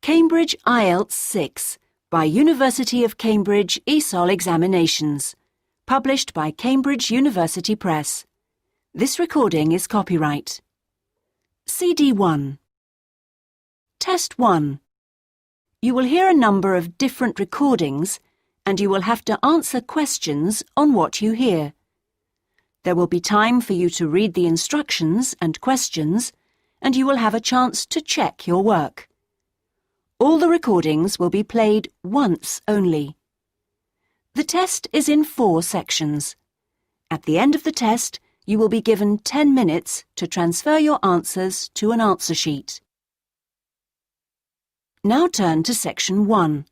Cambridge IELTS 6 by University of Cambridge ESOL Examinations, published by Cambridge University Press. This recording is copyright. CD 1. Test 1. You will hear a number of different recordings and you will have to answer questions on what you hear. There will be time for you to read the instructions and questions, and you will have a chance to check your work. All the recordings will be played once only. The test is in 4 sections. At the end of the test, you will be given 10 minutes to transfer your answers to an answer sheet. Now turn to Section 1.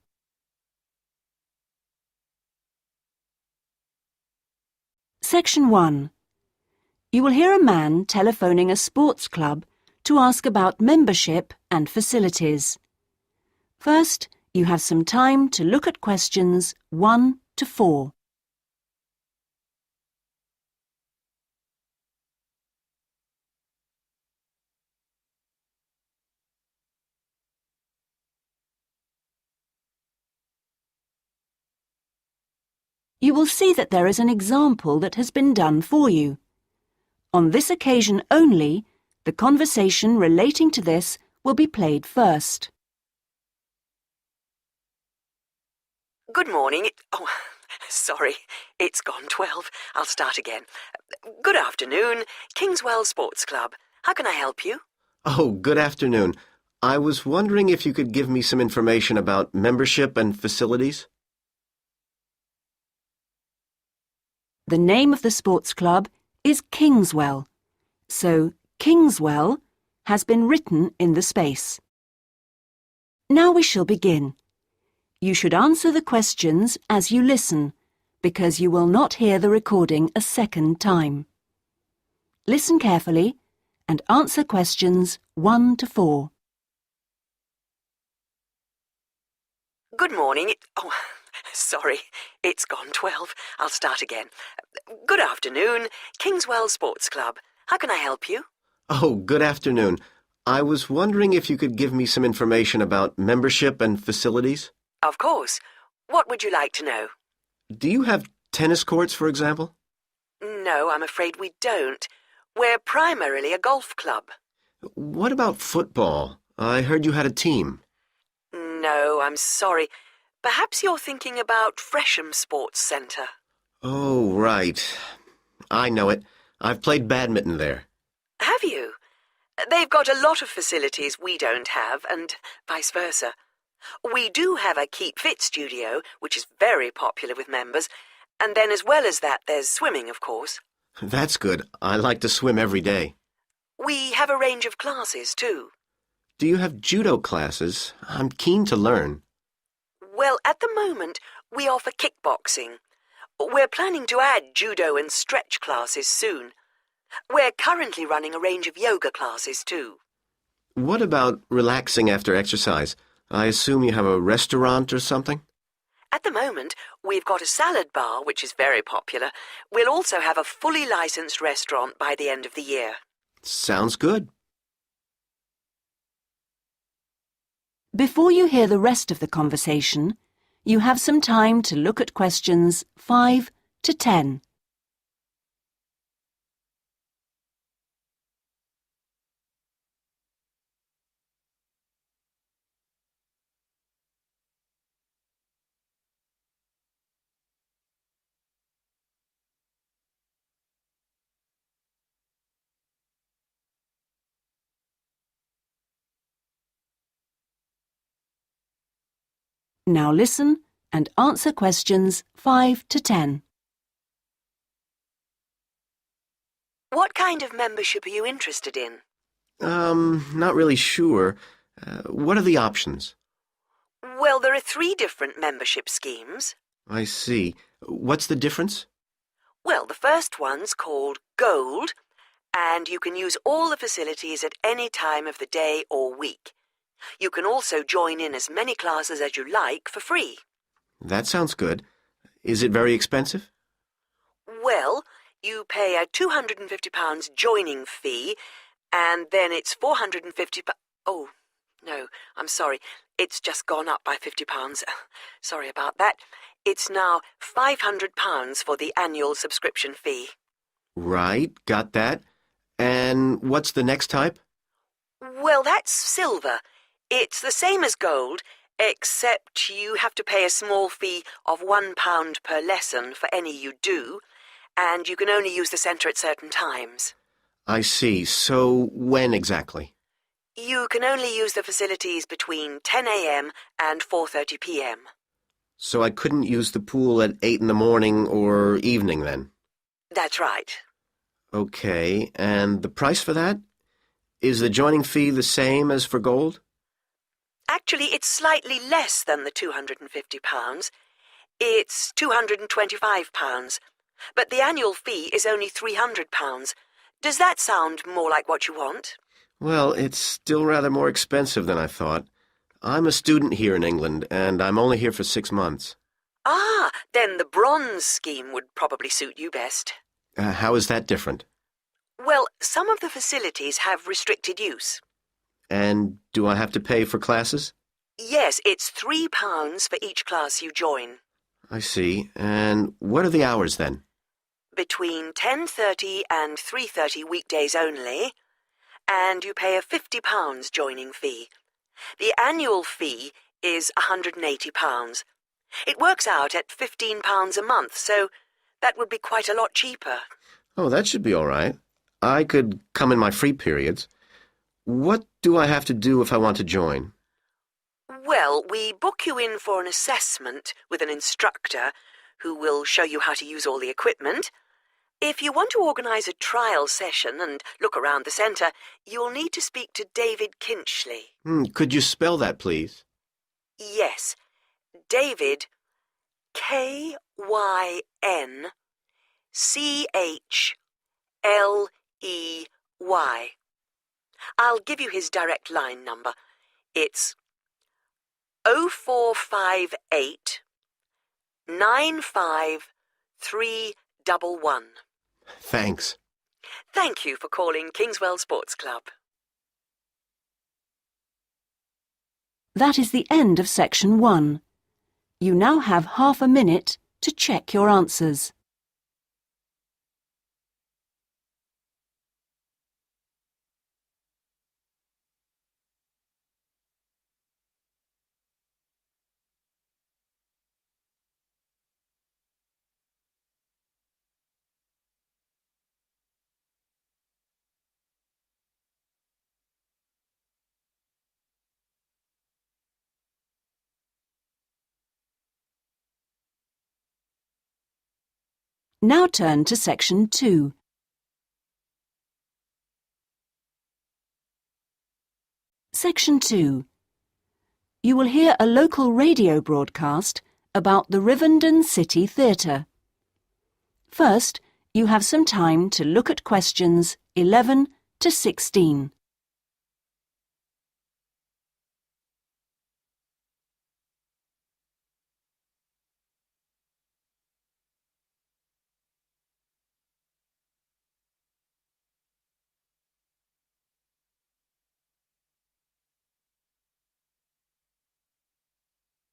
Section 1. You will hear a man telephoning a sports club to ask about membership and facilities. First, you have some time to look at questions 1 to 4. You will see that there is an example that has been done for you. On this occasion only, the conversation relating to this will be played first. Good morning. Sorry, it's gone 12. I'll start again. Good afternoon, Kingswell Sports Club. How can I help you? Oh, good afternoon. I was wondering if you could give me some information about membership and facilities. The name of the sports club is Kingswell, so Kingswell has been written in the space. Now we shall begin. You should answer the questions as you listen, because you will not hear the recording a second time. Listen carefully and answer questions 1 to 4. Good morning. Sorry, it's gone 12. I'll start again. Good afternoon, Kingswell Sports Club. How can I help you? Oh, good afternoon. I was wondering if you could give me some information about membership and facilities. Of course. What would you like to know? Do you have tennis courts, for example? No, I'm afraid we don't. We're primarily a golf club. What about football? I heard you had a team. No, I'm sorry. Perhaps you're thinking about Fresham Sports Centre. Oh, right. I know it. I've played badminton there. Have you? They've got a lot of facilities we don't have, and vice versa. We do have a Keep Fit studio, which is very popular with members, and then as well as that, there's swimming, of course. That's good. I like to swim every day. We have a range of classes, too. Do you have judo classes? I'm keen to learn. Well, at the moment, we offer kickboxing. We're planning to add judo and stretch classes soon. We're currently running a range of yoga classes, too. What about relaxing after exercise? I assume you have a restaurant or something? At the moment, we've got a salad bar, which is very popular. We'll also have a fully licensed restaurant by the end of the year. Sounds good. Before you hear the rest of the conversation, you have some time to look at questions 5 to 10. Now listen and answer questions 5 to 10. What kind of membership are you interested in? Not really sure. What are the options? Well, there are 3 different membership schemes. I see. What's the difference? Well, the first one's called Gold, and you can use all the facilities at any time of the day or week. You can also join in as many classes as you like for free. That sounds good. Is it very expensive? Well, you pay a £250 joining fee, and then it's £450. Oh, no, I'm sorry. It's just gone up by £50. Sorry about that. It's now £500 for the annual subscription fee. Right, got that. And what's the next type? Well, that's silver. It's the same as gold, except you have to pay a small fee of £1 per lesson for any you do, and you can only use the centre at certain times. I see. So when exactly? You can only use the facilities between 10 a.m. and 4:30 p.m. So I couldn't use the pool at 8 in the morning or evening then? That's right. Okay, and the price for that? Is the joining fee the same as for gold? Actually, it's slightly less than the £250. It's £225, but the annual fee is only £300. Does that sound more like what you want? Well, it's still rather more expensive than I thought. I'm a student here in England, and I'm only here for 6 months. Ah, then the bronze scheme would probably suit you best. How is that different? Well, some of the facilities have restricted use. And do I have to pay for classes? Yes, it's £3 for each class you join. I see. And what are the hours then? Between 10:30 and 3:30 weekdays only, and you pay a £50 joining fee. The annual fee is £180. It works out at £15 a month, so that would be quite a lot cheaper. Oh, that should be all right. I could come in my free periods. What do I have to do if I want to join? Well, we book you in for an assessment with an instructor who will show you how to use all the equipment. If you want to organise a trial session and look around the centre, you'll need to speak to David Kinchley. Could you spell that, please? Yes, David, KynchleY. I'll give you his direct line number. It's 0458 95311. Thanks. Thank you for calling Kingswell Sports Club. That is the end of section 1. You now have half a minute to check your answers. Now turn to section 2. Section 2. You will hear a local radio broadcast about the Rivendell City Theatre. First, you have some time to look at questions 11 to 16.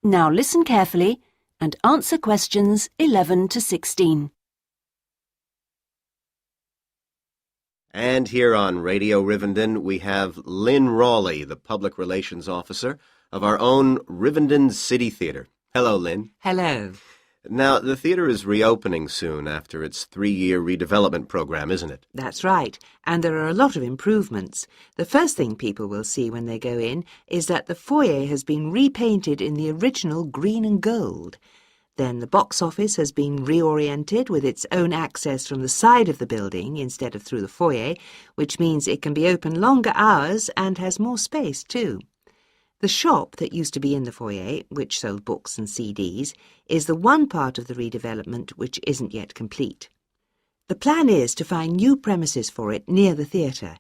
Now listen carefully and answer questions 11 to 16. And here on Radio Rivendell, we have Lynn Rawley, the Public Relations Officer of our own Rivendell City Theatre. Hello, Lynn. Hello. Now, the theatre is reopening soon after its 3-year redevelopment program, isn't it? That's right, and there are a lot of improvements. The first thing people will see when they go in is that the foyer has been repainted in the original green and gold. Then the box office has been reoriented with its own access from the side of the building instead of through the foyer, which means it can be open longer hours and has more space too. The shop that used to be in the foyer, which sold books and CDs, is the one part of the redevelopment which isn't yet complete. The plan is to find new premises for it near the theatre,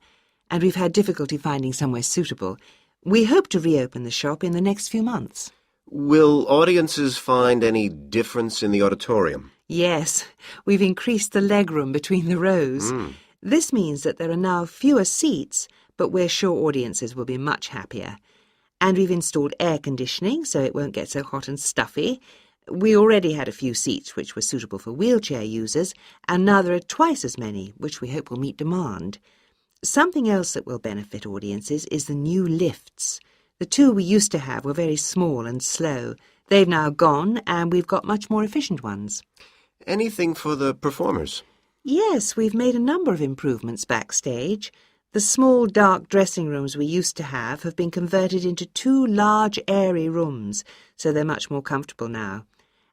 and we've had difficulty finding somewhere suitable. We hope to reopen the shop in the next few months. Will audiences find any difference in the auditorium? Yes, we've increased the legroom between the rows. This means that there are now fewer seats, but we're sure audiences will be much happier. And we've installed air conditioning so it won't get so hot and stuffy. We already had a few seats which were suitable for wheelchair users, and now there are twice as many, which we hope will meet demand. Something else that will benefit audiences is the new lifts. The two we used to have were very small and slow. They've now gone, and we've got much more efficient ones. Anything for the performers? Yes, we've made a number of improvements backstage. The small, dark dressing rooms we used to have been converted into 2 large, airy rooms, so they're much more comfortable now.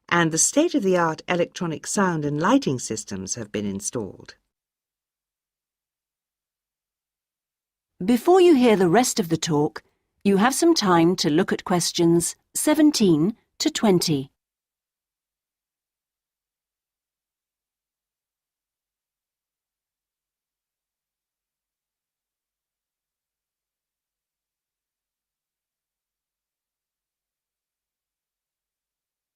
And the state-of-the-art electronic sound and lighting systems have been installed. Before you hear the rest of the talk, you have some time to look at questions 17 to 20.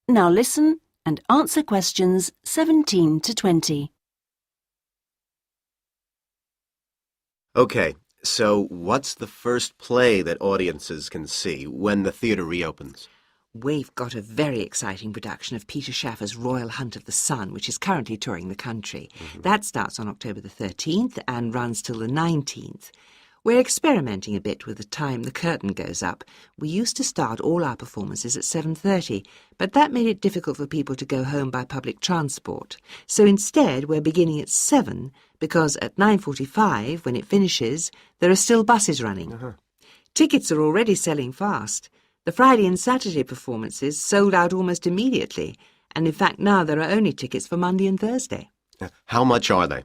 Now listen and answer questions 17 to 20. Okay, so what's the first play that audiences can see when the theatre reopens? We've got a very exciting production of Peter Shaffer's Royal Hunt of the Sun, which is currently touring the country. That starts on October the 13th and runs till the 19th. We're experimenting a bit with the time the curtain goes up. We used to start all our performances at 7:30, but that made it difficult for people to go home by public transport. So instead, we're beginning at 7, because at 9:45, when it finishes, there are still buses running. Tickets are already selling fast. The Friday and Saturday performances sold out almost immediately, and in fact now there are only tickets for Monday and Thursday. How much are they?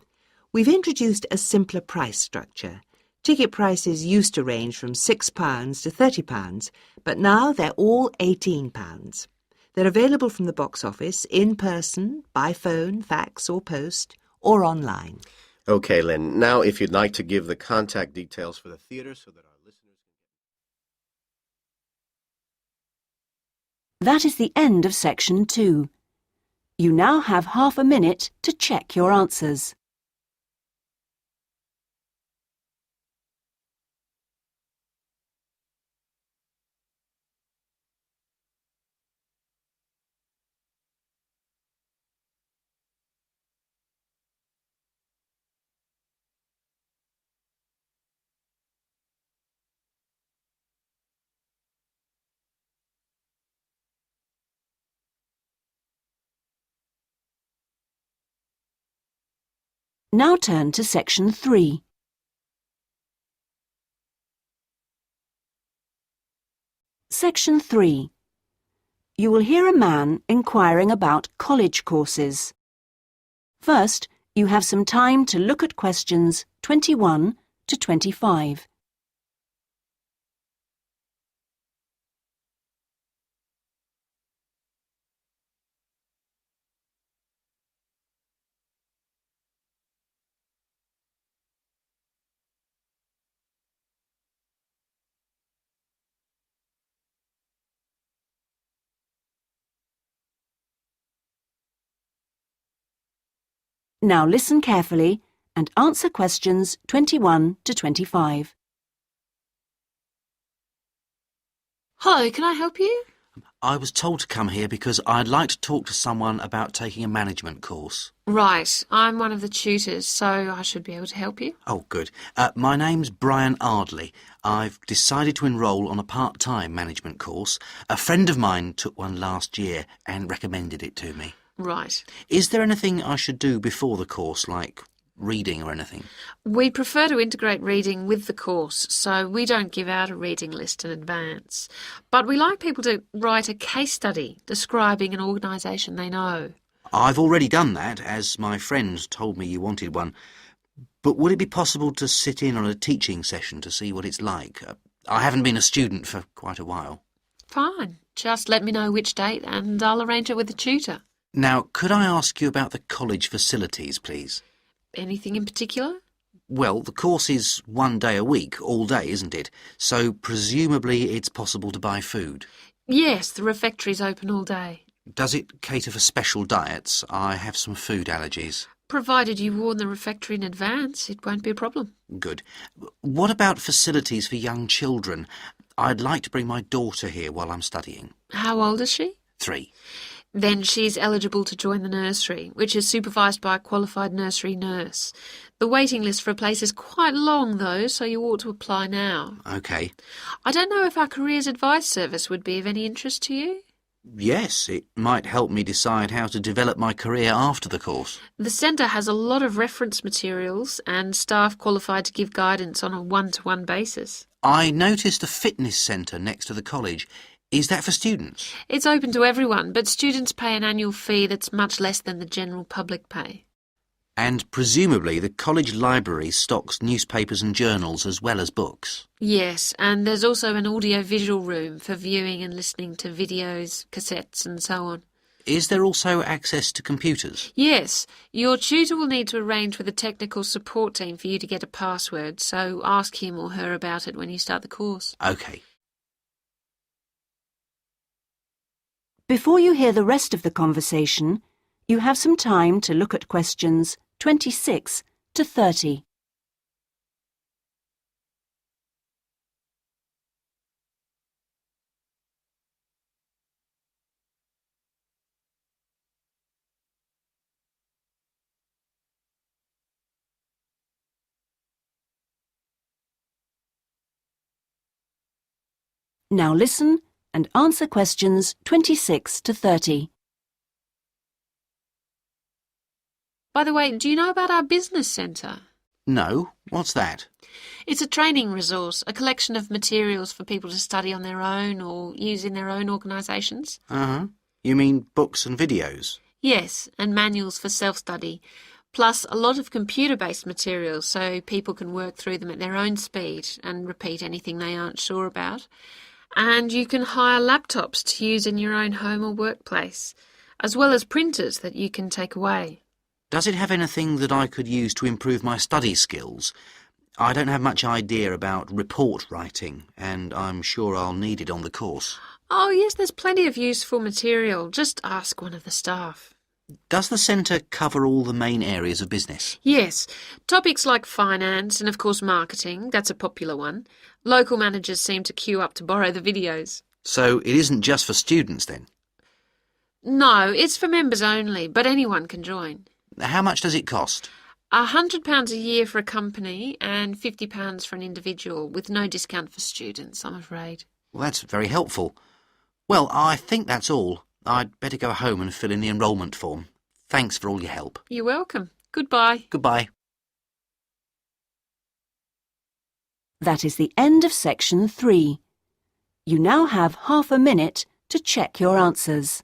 We've introduced a simpler price structure. Ticket prices used to range from £6 to £30, but now they're all £18. They're available from the box office, in person, by phone, fax or post, or online. Okay, Lynn, now if you'd like to give the contact details for the theatre so that our listeners can... That is the end of section 2. You now have half a minute to check your answers. Now turn to section 3. Section 3. You will hear a man inquiring about college courses. First, you have some time to look at questions 21 to 25. Now listen carefully and answer questions 21 to 25. Hello, can I help you? I was told to come here because I'd like to talk to someone about taking a management course. Right, I'm one of the tutors, so I should be able to help you. Oh, good. My name's Brian Ardley. I've decided to enrol on a part-time management course. A friend of mine took one last year and recommended it to me. Right. Is there anything I should do before the course, like reading or anything? We prefer to integrate reading with the course, so we don't give out a reading list in advance. But we like people to write a case study describing an organisation they know. I've already done that, as my friend told me you wanted one. But would it be possible to sit in on a teaching session to see what it's like? I haven't been a student for quite a while. Fine. Just let me know which date and I'll arrange it with the tutor. Now, could I ask you about the college facilities, please? Anything in particular? Well, the course is 1 day a week, all day, isn't it? So presumably it's possible to buy food. Yes, the refectory's open all day. Does it cater for special diets? I have some food allergies. Provided you warn the refectory in advance, it won't be a problem. Good. What about facilities for young children? I'd like to bring my daughter here while I'm studying. How old is she? 3. Then she's eligible to join the nursery, which is supervised by a qualified nursery nurse. The waiting list for a place is quite long, though, so you ought to apply now. OK. I don't know if our careers advice service would be of any interest to you. Yes, it might help me decide how to develop my career after the course. The centre has a lot of reference materials and staff qualified to give guidance on a one-to-one basis. I noticed a fitness centre next to the college. Is that for students? It's open to everyone, but students pay an annual fee that's much less than the general public pay. And presumably the college library stocks newspapers and journals as well as books. Yes, and there's also an audio-visual room for viewing and listening to videos, cassettes and so on. Is there also access to computers? Yes, your tutor will need to arrange with the technical support team for you to get a password, so ask him or her about it when you start the course. OK. Before you hear the rest of the conversation, you have some time to look at questions 26 to 30. Now listen and answer questions 26 to 30. By the way, do you know about our business centre? No, what's that? It's a training resource, a collection of materials for people to study on their own or use in their own organisations. Uh-huh. You mean books and videos? Yes, and manuals for self-study, plus a lot of computer-based materials so people can work through them at their own speed and repeat anything they aren't sure about. And you can hire laptops to use in your own home or workplace, as well as printers that you can take away. Does it have anything that I could use to improve my study skills? I don't have much idea about report writing, and I'm sure I'll need it on the course. Oh, yes, there's plenty of useful material. Just ask one of the staff. Does the centre cover all the main areas of business? Yes, topics like finance and, of course, marketing, that's a popular one. Local managers seem to queue up to borrow the videos. So it isn't just for students, then? No, it's for members only, but anyone can join. How much does it cost? £100 a year for a company and £50 for an individual, with no discount for students, I'm afraid. Well, that's very helpful. Well, I think that's all. I'd better go home and fill in the enrolment form. Thanks for all your help. You're welcome. Goodbye. Goodbye. That is the end of section 3. You now have half a minute to check your answers.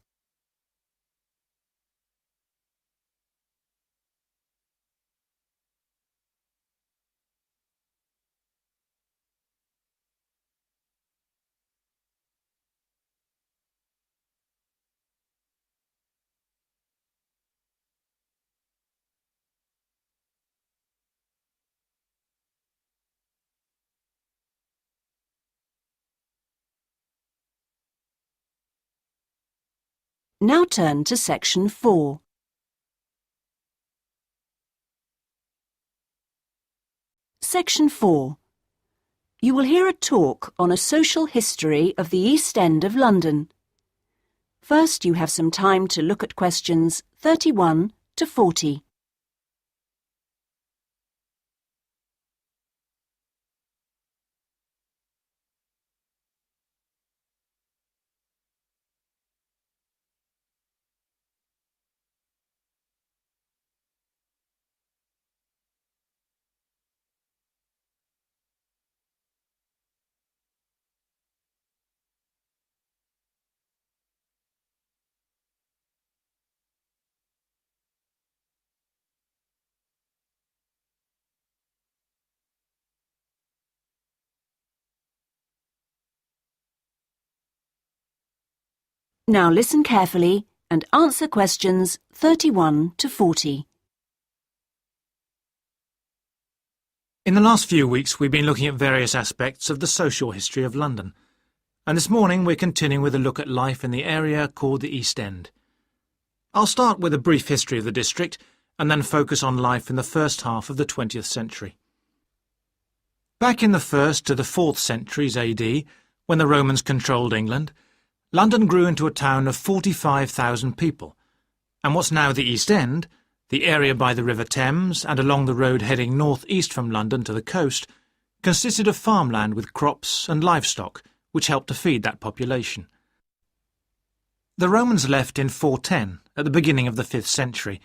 Now turn to section 4. Section 4. You will hear a talk on a social history of the East End of London. First, you have some time to look at questions 31 to 40. Now listen carefully and answer questions 31 to 40. In the last few weeks, we've been looking at various aspects of the social history of London. And this morning, we're continuing with a look at life in the area called the East End. I'll start with a brief history of the district and then focus on life in the first half of the 20th century. Back in the 1st to the 4th centuries AD, When the Romans controlled England, London grew into a town of 45,000 people, and what's now the East End, the area by the River Thames and along the road heading north-east from London to the coast, consisted of farmland with crops and livestock, which helped to feed that population. The Romans left in 410, at the beginning of the 5th century,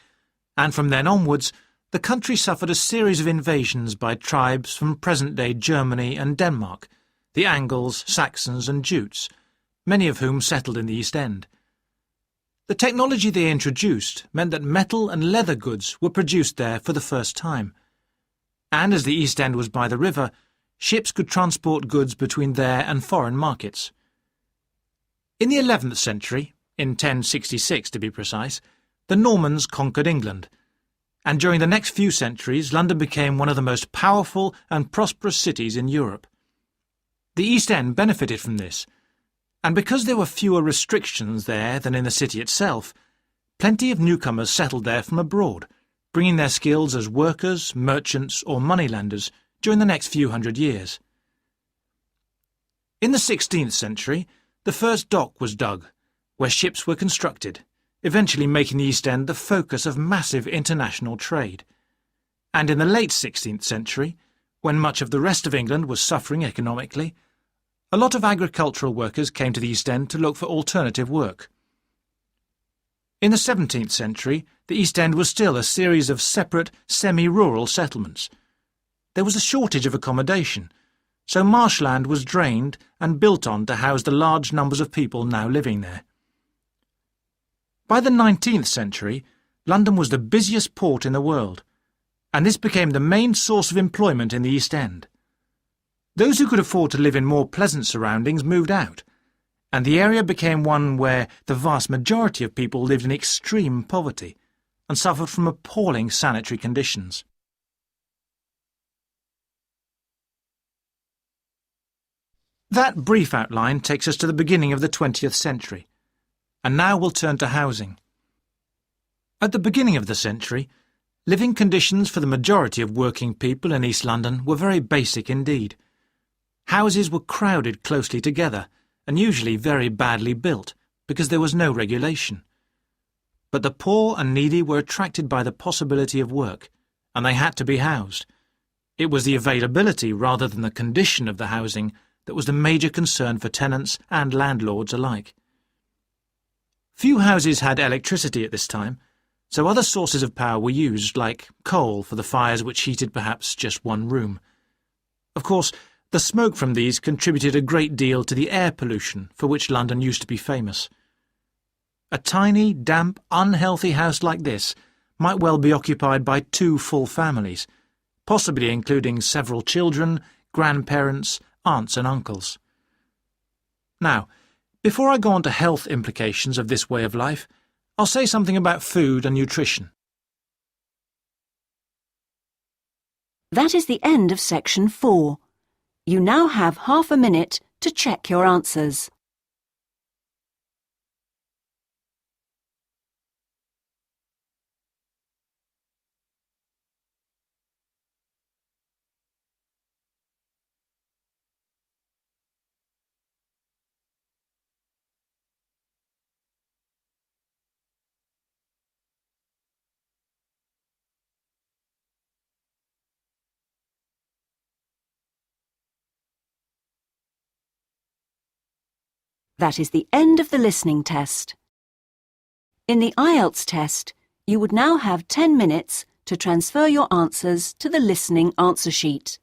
and from then onwards, the country suffered a series of invasions by tribes from present-day Germany and Denmark, the Angles, Saxons and Jutes, many of whom settled in the East End. The technology they introduced meant that metal and leather goods were produced there for the first time. And as the East End was by the river, ships could transport goods between there and foreign markets. In the 11th century, in 1066 to be precise, the Normans conquered England, and during the next few centuries London became one of the most powerful and prosperous cities in Europe. The East End benefited from this, and because there were fewer restrictions there than in the city itself, plenty of newcomers settled there from abroad, bringing their skills as workers, merchants or moneylenders during the next few hundred years. In the 16th century, the first dock was dug, where ships were constructed, eventually making the East End the focus of massive international trade. And in the late 16th century, when much of the rest of England was suffering economically, a lot of agricultural workers came to the East End to look for alternative work. In the 17th century, the East End was still a series of separate, semi-rural settlements. There was a shortage of accommodation, so marshland was drained and built on to house the large numbers of people now living there. By the 19th century, London was the busiest port in the world, and this became the main source of employment in the East End. Those who could afford to live in more pleasant surroundings moved out, and the area became one where the vast majority of people lived in extreme poverty and suffered from appalling sanitary conditions. That brief outline takes us to the beginning of the 20th century, and now we'll turn to housing. At the beginning of the century, living conditions for the majority of working people in East London were very basic indeed. Houses were crowded closely together and usually very badly built because there was no regulation. But the poor and needy were attracted by the possibility of work, and they had to be housed. It was the availability rather than the condition of the housing that was the major concern for tenants and landlords alike. Few houses had electricity at this time, so other sources of power were used, like coal for the fires which heated perhaps just one room. Of course, the smoke from these contributed a great deal to the air pollution for which London used to be famous. A tiny, damp, unhealthy house like this might well be occupied by 2 full families, possibly including several children, grandparents, aunts and uncles. Now, before I go on to health implications of this way of life, I'll say something about food and nutrition. That is the end of section 4. You now have half a minute to check your answers. That is the end of the listening test. In the IELTS test, you would now have 10 minutes to transfer your answers to the listening answer sheet.